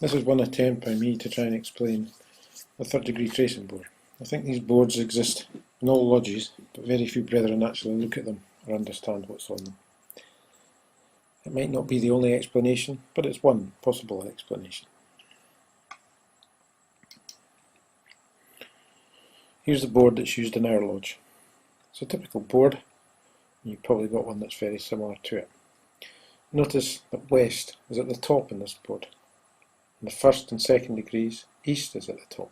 This is one attempt by me to try and explain the third degree tracing board. I think these boards exist in all lodges, but very few brethren actually look at them or understand what's on them. It might not be the only explanation, but it's one possible explanation. Here's the board that's used in our lodge. It's a typical board, and you've probably got one that's very similar to it. Notice that west is at the top in this board. In the first and second degrees, east is at the top.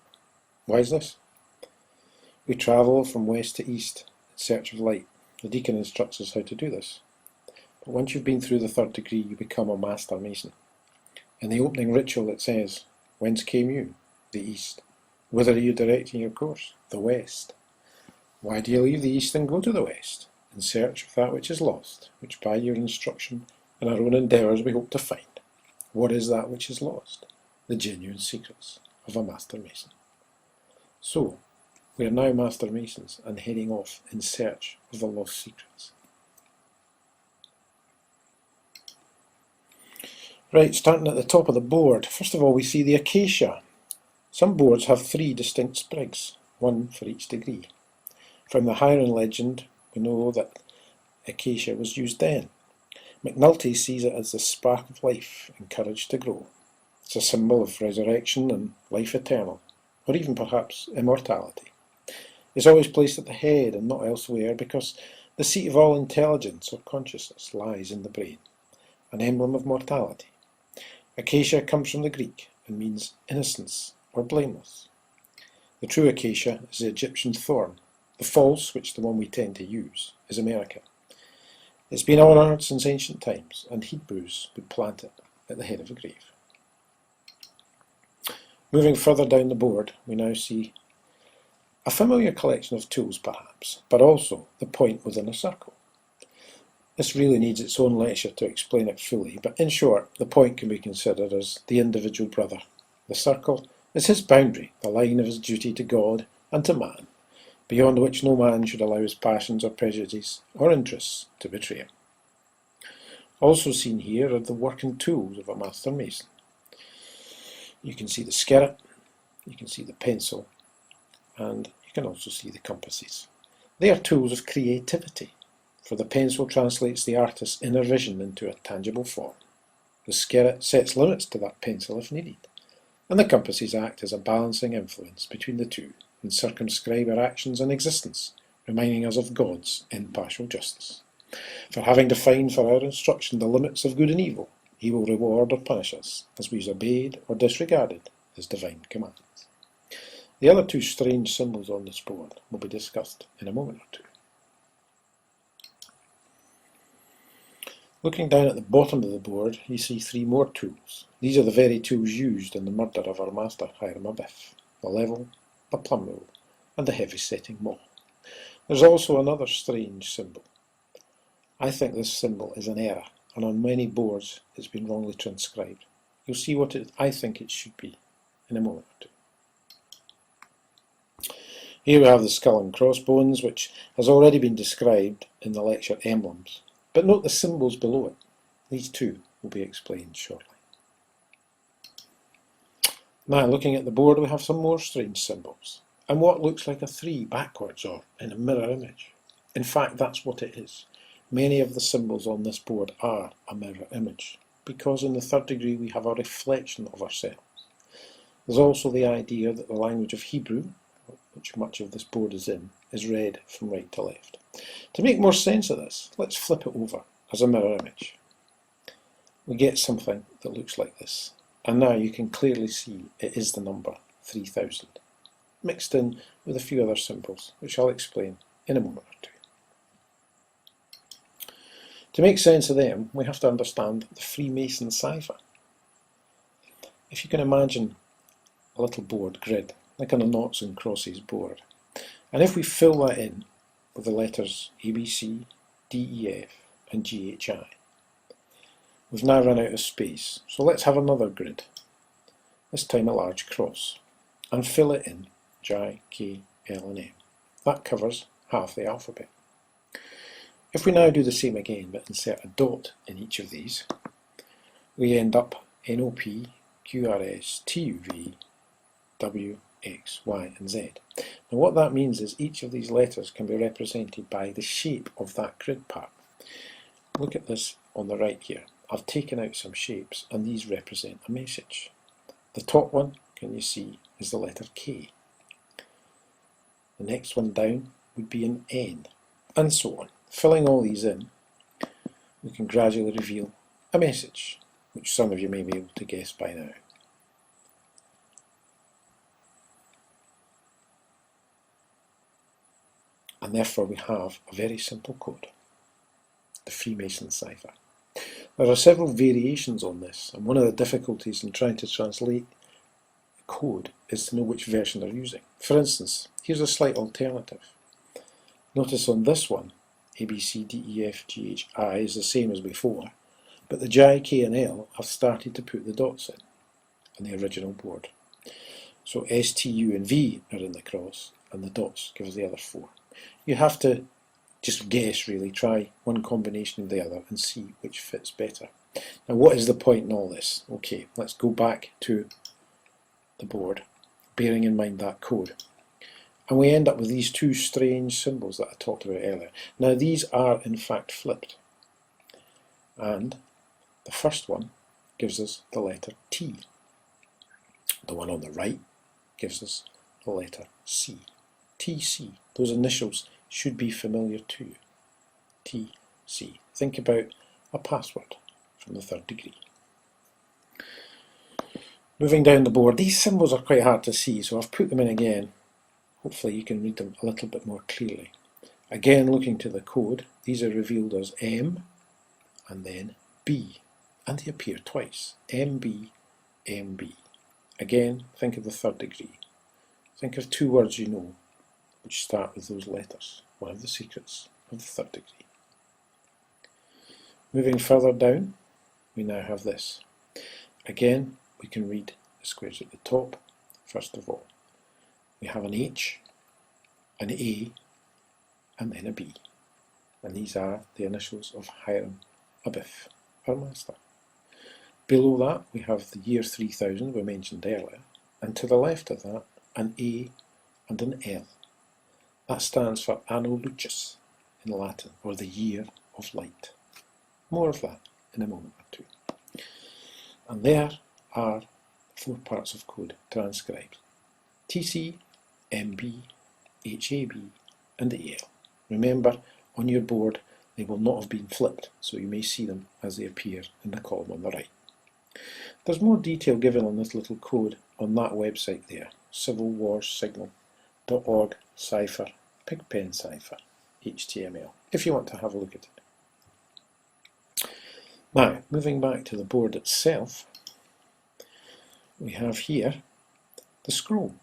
Why is this? We travel from west to east in search of light. The deacon instructs us how to do this. But once you've been through the third degree, you become a master mason. In the opening ritual it says, "Whence came you?" The east. "Whither are you directing your course?" The west. Why do you leave the east and go to the west? In search of that which is lost, which by your instruction and our own endeavours we hope to find. What is that which is lost? The genuine secrets of a master mason. So, we are now master masons and heading off in search of the lost secrets. Right, starting at the top of the board, first of all we see the acacia. Some boards have 3 distinct sprigs, one for each degree. From the Highland legend we know that acacia was used then. McNulty sees it as the spark of life and courage to grow. It's a symbol of resurrection and life eternal, or even perhaps immortality. It's always placed at the head and not elsewhere because the seat of all intelligence or consciousness lies in the brain, an emblem of mortality. Acacia comes from the Greek and means innocence or blameless. The true acacia is the Egyptian thorn. The false, which the one we tend to use, is American. It's been honoured since ancient times, and Hebrews would plant it at the head of a grave. Moving further down the board, we now see a familiar collection of tools perhaps, but also the point within a circle. This really needs its own lecture to explain it fully, but in short, the point can be considered as the individual brother. The circle is his boundary, the line of his duty to God and to man, beyond which no man should allow his passions or prejudices or interests to betray him. Also seen here are the working tools of a master mason. You can see the skirt, you can see the pencil, and you can also see the compasses. They are tools of creativity, for the pencil translates the artist's inner vision into a tangible form. The skirt sets limits to that pencil if needed, and the compasses act as a balancing influence between the two and circumscribe our actions and existence, reminding us of God's impartial justice. For having defined for our instruction the limits of good and evil, he will reward or punish us as we have obeyed or disregarded his divine commands. The other 2 strange symbols on this board will be discussed in a moment or 2. Looking down at the bottom of the board, you see 3 more tools. These are the very tools used in the murder of our master Hiram Abiff: the level, the plumb rule, and the heavy-setting maul. There's also another strange symbol. I think this symbol is an error, and on many boards it's been wrongly transcribed. You'll see what I think it should be in a moment or 2. Here we have the skull and crossbones, which has already been described in the lecture emblems. But note the symbols below it. These too will be explained shortly. Now, looking at the board, we have some more strange symbols, and what looks like a 3 backwards or in a mirror image. In fact, that's what it is. Many of the symbols on this board are a mirror image, because in the third degree we have a reflection of ourselves. There's also the idea that the language of Hebrew, which much of this board is in, is read from right to left. To make more sense of this, let's flip it over as a mirror image. We get something that looks like this, and now you can clearly see it is the number 3000, mixed in with a few other symbols, which I'll explain in a moment or 2. To make sense of them, we have to understand the Freemason cipher. If you can imagine a little board grid, like on a noughts and crosses board, and if we fill that in with the letters ABC, DEF and GHI, we've now run out of space, so let's have another grid, this time a large cross, and fill it in J, K, L and M. That covers half the alphabet. If we now do the same again but insert a dot in each of these, we end up NOP, QRS, TUV, W, X, Y, and Z. Now what that means is each of these letters can be represented by the shape of that grid part. Look at this on the right here. I've taken out some shapes and these represent a message. The top one, can you see, is the letter K. The next one down would be an N, and so on. Filling all these in, we can gradually reveal a message, which some of you may be able to guess by now. And therefore we have a very simple code, the Freemason cipher. There are several variations on this, and one of the difficulties in trying to translate code is to know which version they're using. For instance, here's a slight alternative. Notice on this one, A, B, C, D, E, F, G, H, I is the same as before, but the J, K and L have started to put the dots in on the original board. So S, T, U and V are in the cross, and the dots give us the other four. You have to just guess really, try one combination of the other and see which fits better. Now what is the point in all this? Okay, let's go back to the board, bearing in mind that code. And we end up with these two strange symbols that I talked about earlier. Now these are in fact flipped. And the first one gives us the letter T. The one on the right gives us the letter C. TC, those initials should be familiar to you. TC. Think about a password from the third degree. Moving down the board, these symbols are quite hard to see, so I've put them in again. Hopefully you can read them a little bit more clearly. Again, looking to the code, these are revealed as M and then B, and they appear twice. MB, MB. Again, think of the third degree. Think of two words you know which start with those letters. One of the secrets of the third degree. Moving further down, we now have this. Again, we can read the squares at the top. First of all, we have an H, an A, and then a B. And these are the initials of Hiram Abiff, our master. Below that, we have the year 3000 we mentioned earlier, and to the left of that, an A and an L. That stands for Anno Lucis in Latin, or the year of light. More of that in a moment or two. And there are 4 parts of code transcribed. TC, MB, HAB and AL. Remember, on your board they will not have been flipped, so you may see them as they appear in the column on the right. There's more detail given on this little code on that website there, civilwarsignal.org cipher, pigpen cipher, HTML, if you want to have a look at it. Now, moving back to the board itself, we have here the scroll.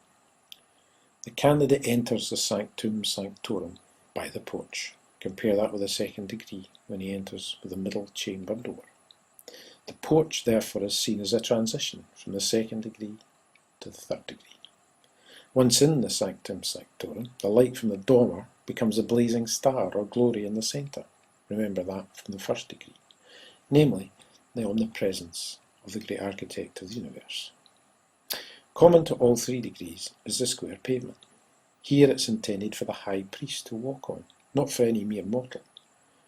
The candidate enters the sanctum sanctorum by the porch. Compare that with the second degree when he enters with the middle chamber door. The porch, therefore, is seen as a transition from the second degree to the third degree. Once in the sanctum sanctorum, the light from the dormer becomes a blazing star or glory in the centre. Remember that from the first degree. Namely, the omnipresence of the great architect of the universe. Common to all 3 degrees is the square pavement. Here it's intended for the high priest to walk on, not for any mere mortal.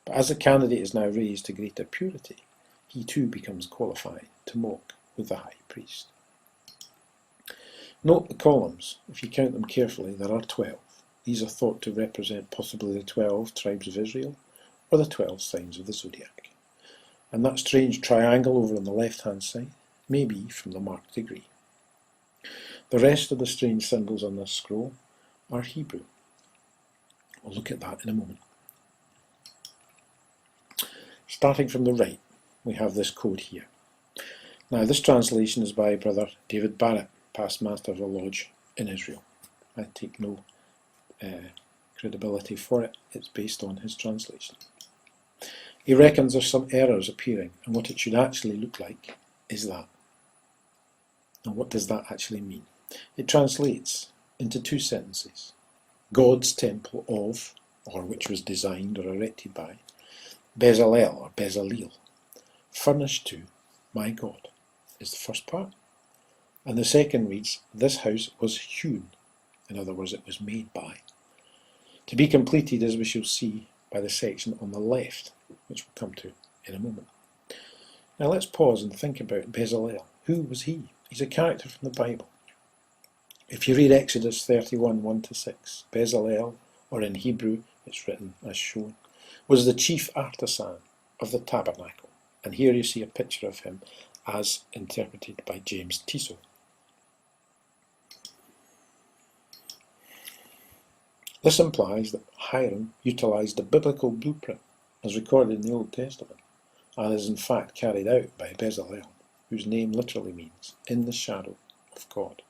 But as the candidate is now raised to greater purity, he too becomes qualified to walk with the high priest. Note the columns. If you count them carefully, there are 12. These are thought to represent possibly the 12 tribes of Israel, or the 12 signs of the zodiac. And that strange triangle over on the left-hand side may be from the marked degree. The rest of the strange symbols on this scroll are Hebrew. We'll look at that in a moment. Starting from the right, we have this code here. Now, this translation is by Brother David Barrett, past master of the lodge in Israel. I take no credibility for it. It's based on his translation. He reckons there's some errors appearing, and what it should actually look like is that. Now, what does that actually mean? It translates into 2 sentences. God's temple of, or which was designed or erected by, Bezalel or Bezaleel, furnished to my God, is the first part, And the second reads, "This house was hewn." In other words, it was made by. To be completed, as we shall see, by the section on the left, which we'll come to in a moment. Now let's pause and think about Bezalel. Who was he? He's a character from the Bible. If you read Exodus 31, 1-6, Bezalel, or in Hebrew it's written as shown, was the chief artisan of the tabernacle. And here you see a picture of him as interpreted by James Tissot. This implies that Hiram utilised the biblical blueprint as recorded in the Old Testament, and is in fact carried out by Bezalel, whose name literally means "in the shadow of God."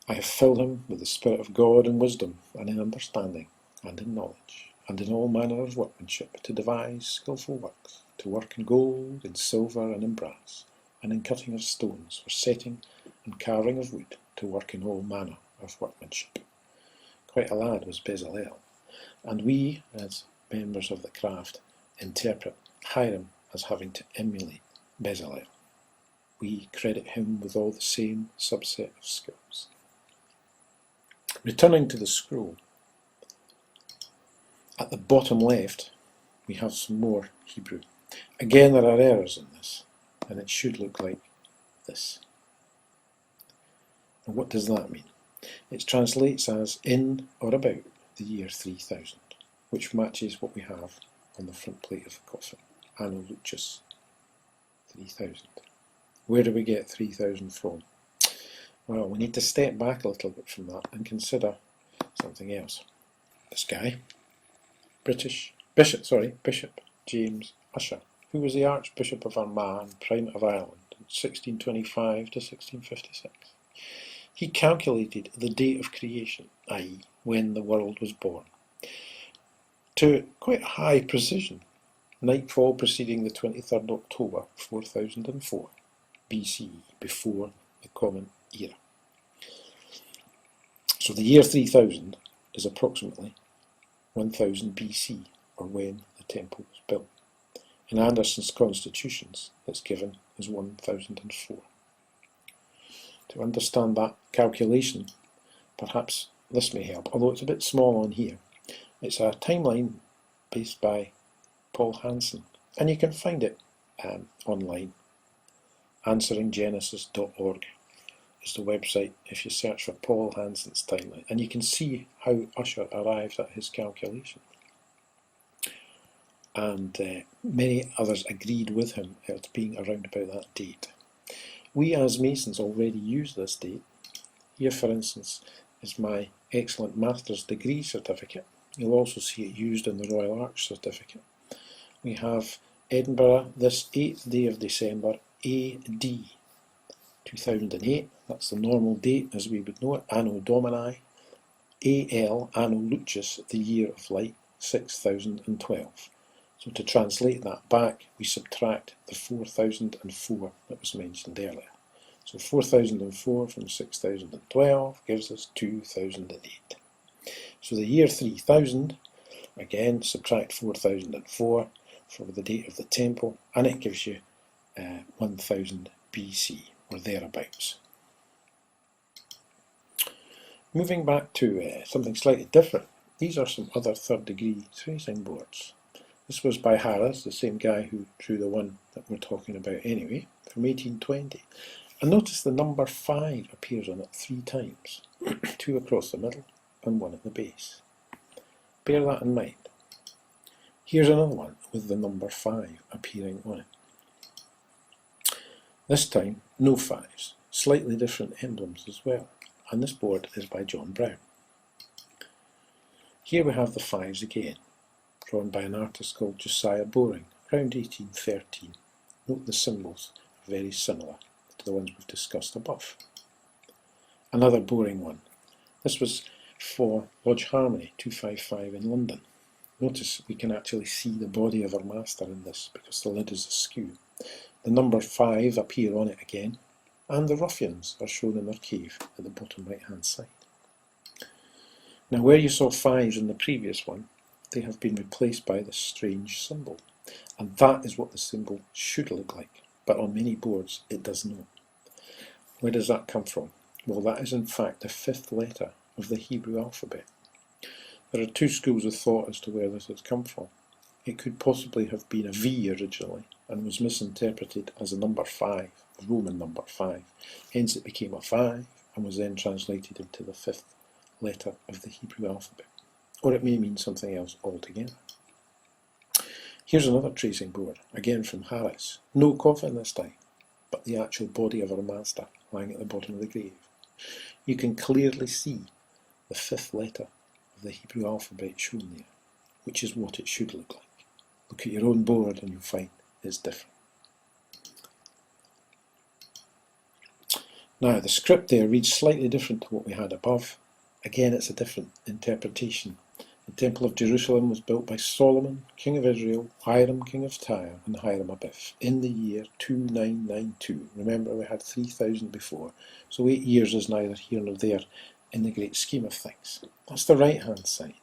"I have filled him with the Spirit of God in wisdom, and in understanding, and in knowledge, and in all manner of workmanship, to devise skilful works, to work in gold, in silver, and in brass, and in cutting of stones, for setting and carving of wood, to work in all manner of workmanship." Quite a lad was Bezalel, and we, as members of the craft, interpret Hiram as having to emulate Bezalel. We credit him with all the same subset of skills. Returning to the scroll, at the bottom left we have some more Hebrew. Again, there are errors in this, and it should look like this. And what does that mean? It translates as "in or about the year 3000, which matches what we have on the front plate of the coffin, Anno Lucis 3000. Where do we get 3000 from? Well, we need to step back a little bit from that and consider something else. This guy, Bishop James Ussher, who was the Archbishop of Armagh and Primate of Ireland in 1625 to 1656. He calculated the date of creation, i.e. when the world was born, to quite high precision, nightfall preceding the 23rd October 4004 BCE, before the Common Era. So the year 3000 is approximately 1000 BC, or when the temple was built. In Anderson's constitutions, it's given as 1004. To understand that calculation, perhaps this may help, although it's a bit small on here. It's a timeline based by Paul Hansen, and you can find it online. answeringgenesis.org is the website if you search for Paul Hansen's timeline, and you can see how Ussher arrived at his calculation. And many others agreed with him as being around about that date. We as Masons already use this date. Here, for instance, is my excellent Master's degree certificate. You'll also see it used in the Royal Arch certificate. We have Edinburgh, this 8th day of December, AD 2008. That's the normal date as we would know it. Anno Domini. AL, Anno Lucis, the year of light, 6012. So to translate that back, we subtract the 4004 that was mentioned earlier. So 4004 from 6012 gives us 2008. So the year 3000, again, subtract 4004 for the date of the temple, and it gives you 1000 BC, or thereabouts. Moving back to something slightly different, these are some other third degree tracing boards. This was by Harris, the same guy who drew the one that we're talking about anyway, from 1820. And notice the number 5 appears on it 3 times, 2 across the middle and 1 at the base. Bear that in mind. Here's another one with the number 5 appearing on it. This time, no 5s, slightly different emblems as well, and this board is by John Brown. Here we have the 5s again, drawn by an artist called Josiah Boring, around 1813. Note the symbols are very similar to the ones we've discussed above. Another Boring one. This was for Lodge Harmony 255 in London. Notice we can actually see the body of our master in this because the lid is askew. The number 5 appear on it again, and the ruffians are shown in their cave at the bottom right hand side. Now where you saw 5s in the previous one, they have been replaced by this strange symbol, and that is what the symbol should look like. but on many boards it does not. Where does that come from? Well, that is in fact the fifth letter of the Hebrew alphabet. There are two schools of thought as to where this has come from. It could possibly have been a V originally and was misinterpreted as a number 5, a Roman number 5. Hence it became a 5 and was then translated into the fifth letter of the Hebrew alphabet. Or it may mean something else altogether. Here's another tracing board, again from Harris. No coffin this time, but the actual body of our master lying at the bottom of the grave. You can clearly see the fifth letter of the Hebrew alphabet shown there, which is what it should look like. Look at your own board and you'll find it's different. Now the script there reads slightly different to what we had above. Again, it's a different interpretation. The Temple of Jerusalem was built by Solomon, king of Israel, Hiram, king of Tyre, and Hiram Abiff in the year 2992. Remember, we had 3000 before, so 8 years is neither here nor there in the great scheme of things. That's the right-hand side.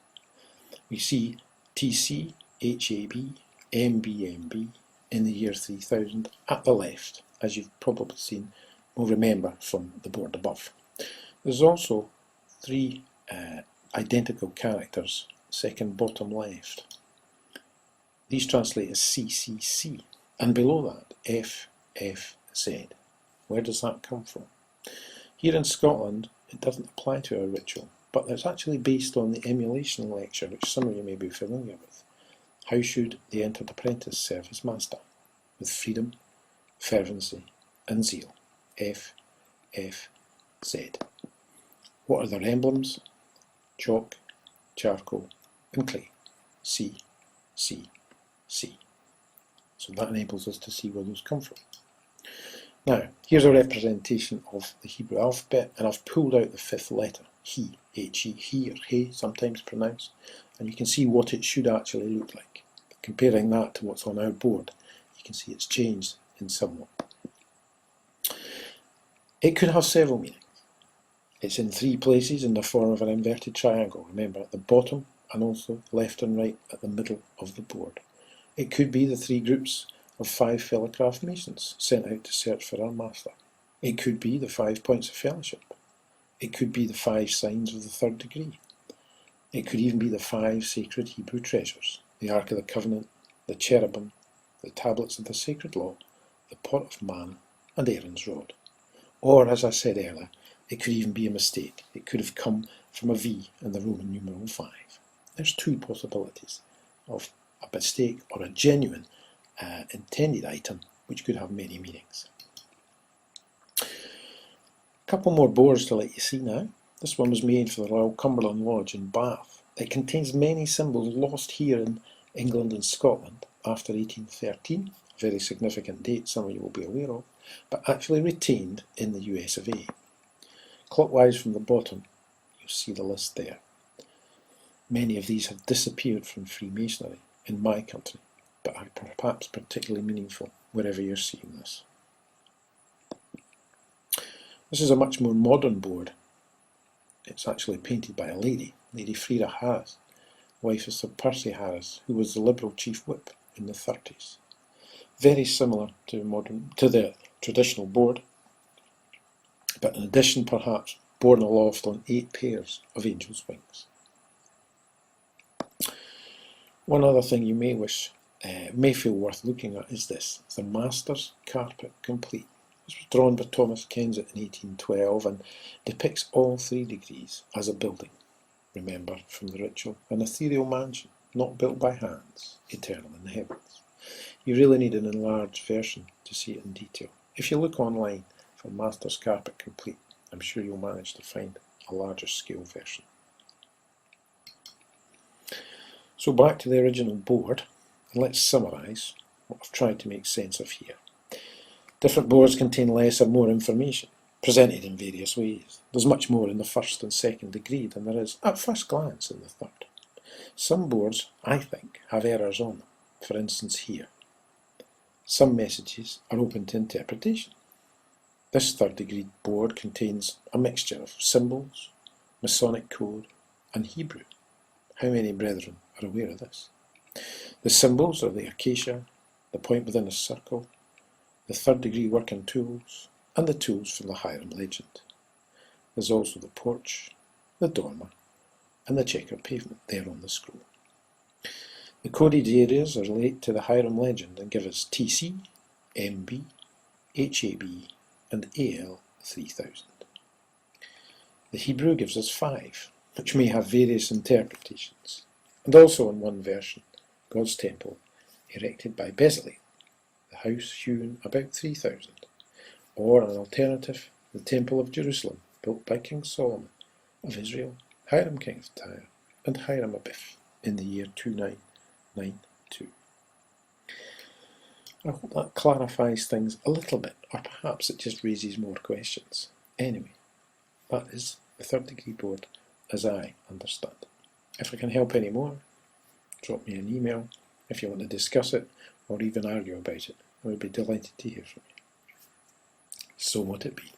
We see TC, HAB, MBMB in the year 3000 at the left, as you've probably seen or remember from the board above. There's also three identical characters, second bottom left. These translate as CCC, and below that FFZ. Where does that come from? Here in Scotland it doesn't apply to our ritual, but it's actually based on the emulation lecture which some of you may be familiar with. How should the entered apprentice serve his master? With freedom, fervency and zeal. FFZ. What are their emblems? Chalk, charcoal and clay. C, C, C. So that enables us to see where those come from. Now, here's a representation of the Hebrew alphabet, and I've pulled out the fifth letter, he, H-E, he or he, sometimes pronounced, and you can see what it should actually look like. Comparing that to what's on our board, you can see it's changed in somewhat. It could have several meanings. It's in 3 places in the form of an inverted triangle, remember, at the bottom and also left and right at the middle of the board. It could be the 3 groups of 5 Fellicraft masons sent out to search for our master. It could be the 5 points of fellowship. It could be the 5 signs of the 3rd degree. It could even be the 5 sacred Hebrew treasures, the Ark of the Covenant, the cherubim, the tablets of the sacred law, the pot of manna, and Aaron's rod. Or, as I said earlier, it could even be a mistake. It could have come from a V in the Roman numeral 5. There's 2 possibilities of a mistake or a genuine intended item which could have many meanings. A couple more boards to let you see now. This one was made for the Royal Cumberland Lodge in Bath. It contains many symbols lost here in England and Scotland after 1813, a very significant date some of you will be aware of, but actually retained in the US of A. Clockwise from the bottom, you'll see the list there. Many of these have disappeared from Freemasonry in my country, but are perhaps particularly meaningful wherever you're seeing this. This is a much more modern board. It's actually painted by a lady, Lady Freda Harris, wife of Sir Percy Harris, who was the Liberal Chief Whip in the 30s. Very similar to the traditional board, but in addition perhaps borne aloft on 8 pairs of angels' wings. One other thing you may feel worth looking at is this, the Master's Carpet Complete. This was drawn by Thomas Kensett in 1812 and depicts all 3 degrees as a building. Remember from the ritual, an ethereal mansion, not built by hands, eternal in the heavens. You really need an enlarged version to see it in detail. If you look online for Master's Carpet Complete, I'm sure you'll manage to find a larger scale version. So back to the original board, and let's summarise what I've tried to make sense of here. Different boards contain less or more information, presented in various ways. There's much more in the 1st and 2nd degree than there is at first glance in the 3rd. Some boards, I think, have errors on them, for instance here. Some messages are open to interpretation. This 3rd degree board contains a mixture of symbols, Masonic code and Hebrew. How many brethren are aware of this? The symbols are the acacia, the point within a circle, the third degree working tools, and the tools from the Hiram legend. There's also the porch, the dormer, and the checkered pavement there on the scroll. The coded areas are relate to the Hiram legend and give us TC, MB, HAB, and AL 3000. The Hebrew gives us 5, which may have various interpretations, and also in one version, God's temple, erected by Bezalel, the house hewn about 3000, or an alternative, the temple of Jerusalem, built by King Solomon of Israel, Hiram king of Tyre, and Hiram Abiff in the year 2992. I hope that clarifies things a little bit, or perhaps it just raises more questions. Anyway, that is the third degree board as I understand it. If I can help any more, drop me an email if you want to discuss it or even argue about it. I would be delighted to hear from you. So mote it be.